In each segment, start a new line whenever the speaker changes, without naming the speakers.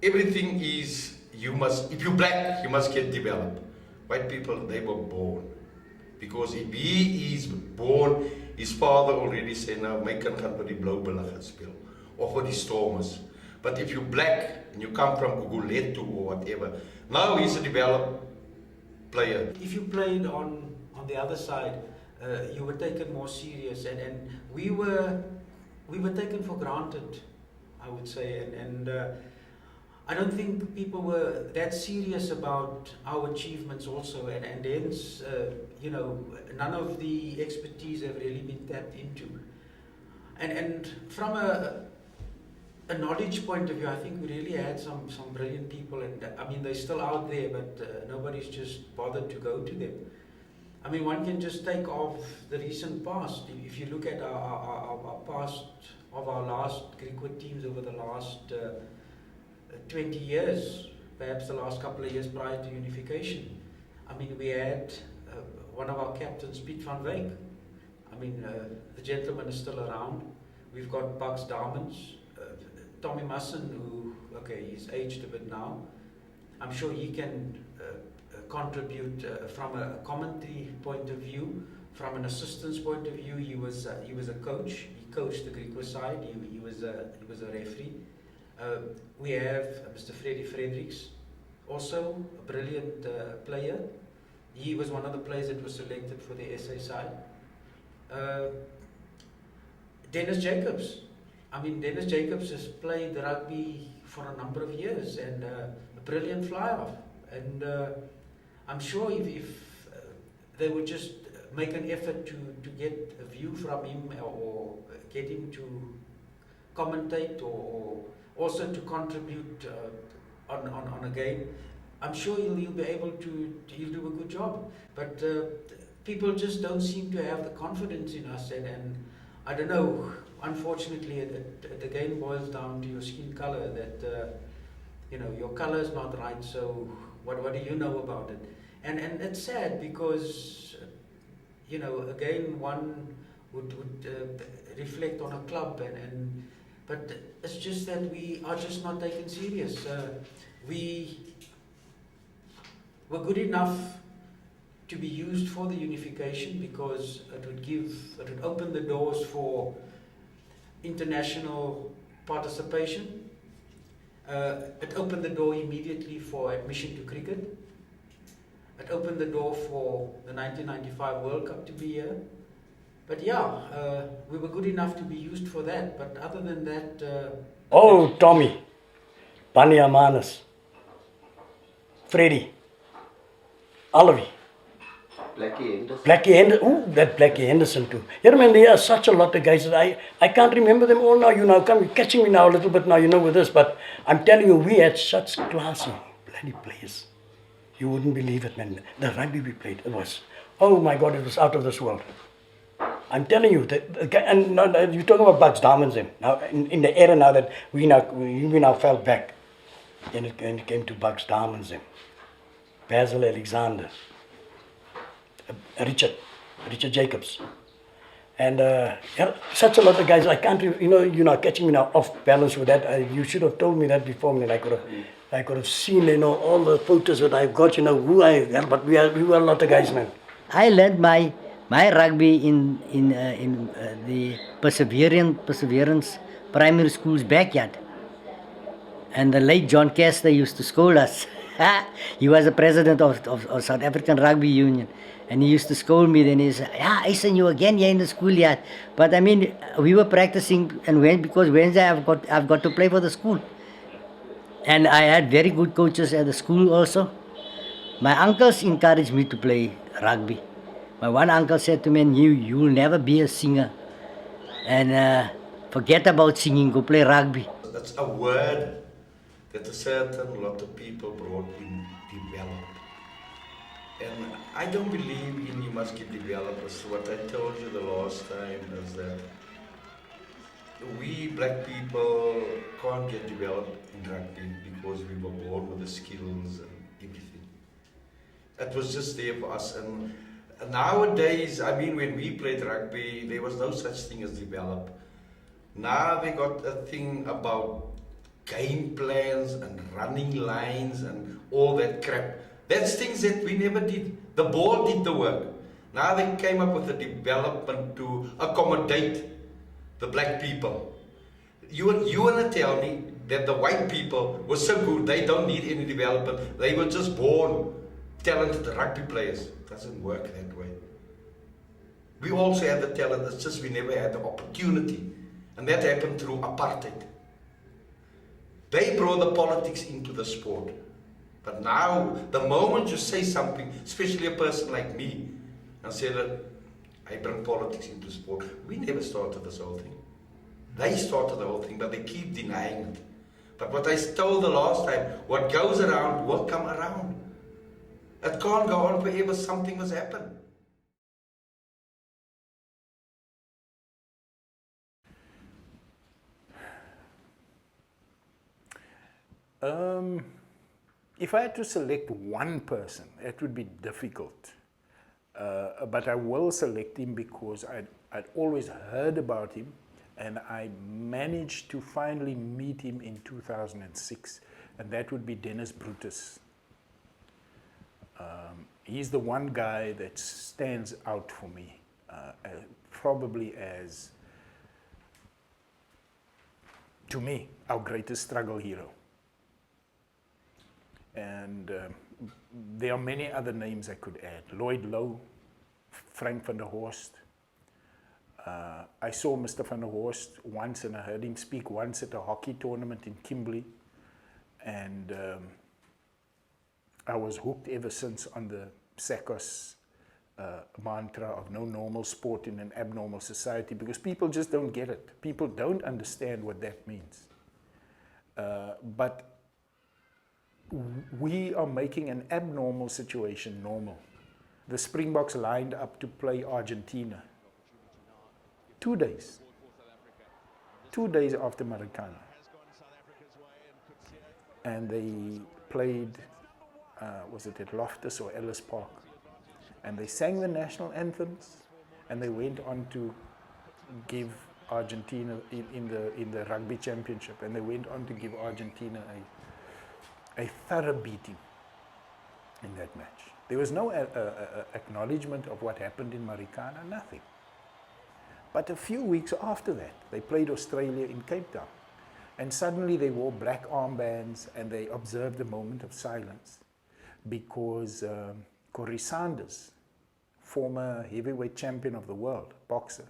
Everything is, you must, if you're black, you must get developed. White people, they were born. Because if he is born, his father already said, nou, my kind gaan vir die blou billig gaan speel. Of vir die Stormers. But if you're black, and you come from Guguletu or whatever, now he's a developed player.
If you played on the other side, you were taken more serious, and we were taken for granted, I would say, and I don't think people were that serious about our achievements also, and hence, you know, none of the expertise have really been tapped into. And from a knowledge point of view, I think we really had some brilliant people, and I mean, they're still out there, but nobody's just bothered to go to them. I mean, one can just take off the recent past. If you look at our past of our last Griquas teams over the last 20 years, perhaps the last couple of years prior to unification. I mean, we had one of our captains, Piet van Wyk. I mean, the gentleman is still around. We've got Bucks Diamonds, Tommy Musson, who, okay, he's aged a bit now. I'm sure he can contribute from a commentary point of view, from an assistance point of view. He was a coach. He coached the Griquas side. He was a referee. We have Mr. Freddie Fredericks, also a brilliant player. He was one of the players that was selected for the SA side. Dennis Jacobs. I mean, Dennis Jacobs has played rugby for a number of years, and a brilliant fly-off. And I'm sure if they would just make an effort to get a view from him, or get him to commentate, or also to contribute on a game, I'm sure he'll be able to, he'll do a good job. But people just don't seem to have the confidence in us, and I don't know, unfortunately the game boils down to your skin color, that you know, your color is not right, so what do you know about it? And it's sad, because you know, again, one would reflect on a club, but it's just that we are just not taken serious. We were good enough to be used for the unification, because it would open the doors for international participation. It opened the door immediately for admission to cricket. It opened the door for the 1995 World Cup to be here. But yeah, we were good enough to be used for that. But other than that...
oh, Tommy, Pania Manas, Freddie, Oliver, Blackie Henderson. Ooh, that Blackie Henderson too. You remember, there are such a lot of guys that I can't remember them all now. You know, you're catching me now a little bit now, you know, with this. But I'm telling you, we had such classy, bloody players. You wouldn't believe it, man. The rugby we played, it was, oh my God, it was out of this world. I'm telling you, and you're talking about Bucks Diamonds. Now, in the era now that we now fell back, and it came to Bucks Diamonds, Basil Alexander, Richard Jacobs, and yeah, such a lot of guys. I can't, you're not catching me now off balance with that. You should have told me that before, and I could have seen, all the photos that I've got, who I am. But we were a lot of guys, man.
I learned my rugby in the Perseverance Primary School's backyard. And the late John Kester used to scold us. He was the president of South African Rugby Union. And he used to scold me. Then he said, yeah, I send you again here in the schoolyard. But I mean, we were practicing, and because Wednesday I've got to play for the school. And I had very good coaches at the school also. My uncles encouraged me to play rugby. My one uncle said to me, you will never be a singer. And forget about singing, go play rugby.
That's a word that a certain lot of people brought in, develop. And I don't believe in you must get developed. So what I told you the last time is that we black people can't get developed in rugby because we were born with the skills and everything. It was just there for us. And nowadays, I mean, when we played rugby, there was no such thing as develop. Now they got a thing about game plans and running lines and all that crap. That's things that we never did. The ball did the work. Now they came up with a development to accommodate the black people. You want to tell me that the white people were so good, they don't need any development. They were just born talented rugby players. It doesn't work that way. We also had the talent, it's just we never had the opportunity. And that happened through apartheid. They brought the politics into the sport. But now, the moment you say something, especially a person like me, and say that I bring politics into sport, we never started this whole thing. They started the whole thing, but they keep denying it. But what I told the last time, what goes around will come around. It can't go on forever, something must happen.
If I had to select one person, it would be difficult. But I will select him because I'd always heard about him, and I managed to finally meet him in 2006, and that would be Dennis Brutus. He's the one guy that stands out for me, probably as, to me, our greatest struggle hero. And there are many other names I could add. Lloyd Lowe, Frank van der Horst. I saw Mr. van der Horst once, and I heard him speak once at a hockey tournament in Kimberley. And I was hooked ever since on the Sakos mantra of no normal sport in an abnormal society, because people just don't get it. People don't understand what that means. But we are making an abnormal situation normal. The Springboks lined up to play Argentina 2 days. 2 days after Marikana. And they played, was it at Loftus or Ellis Park? And they sang the national anthems, and they went on to give Argentina in the rugby championship, and they went on to give Argentina a thorough beating in that match. There was no acknowledgement of what happened in Marikana, nothing. But a few weeks after that, they played Australia in Cape Town. And suddenly they wore black armbands and they observed a moment of silence because Corrie Sanders, former heavyweight champion of the world, boxer,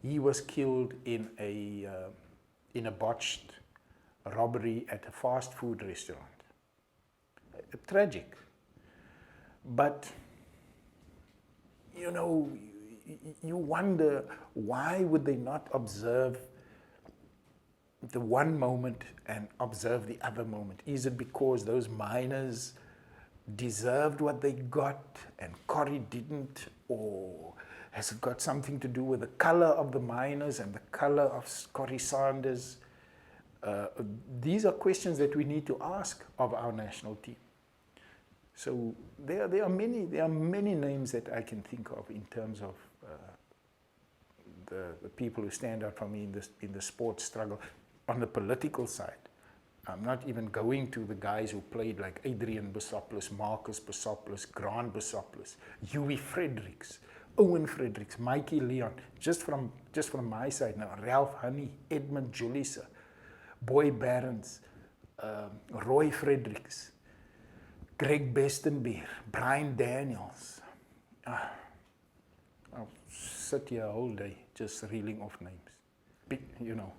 he was killed in a botched robbery at a fast food restaurant. Tragic. But, you know, you wonder, why would they not observe the one moment and observe the other moment? Is it because those miners deserved what they got and Corrie didn't? Or has it got something to do with the color of the miners and the color of Corrie Sanders? These are questions that we need to ask of our national team. So there are many names that I can think of in terms of the people who stand out for me in the sports struggle. On the political side, I'm not even going to the guys who played like Adrian Bosopoulos, Marcus Bosopoulos, Grant Bosopoulos, Hughie Fredericks, Owen Fredericks, Mikey Leon, just from my side now, Ralph Honey, Edmund Julissa, Boy Barons, Roy Fredericks, Greg Bestenbeer, Brian Daniels. I'll sit here a whole day just reeling off names. You know.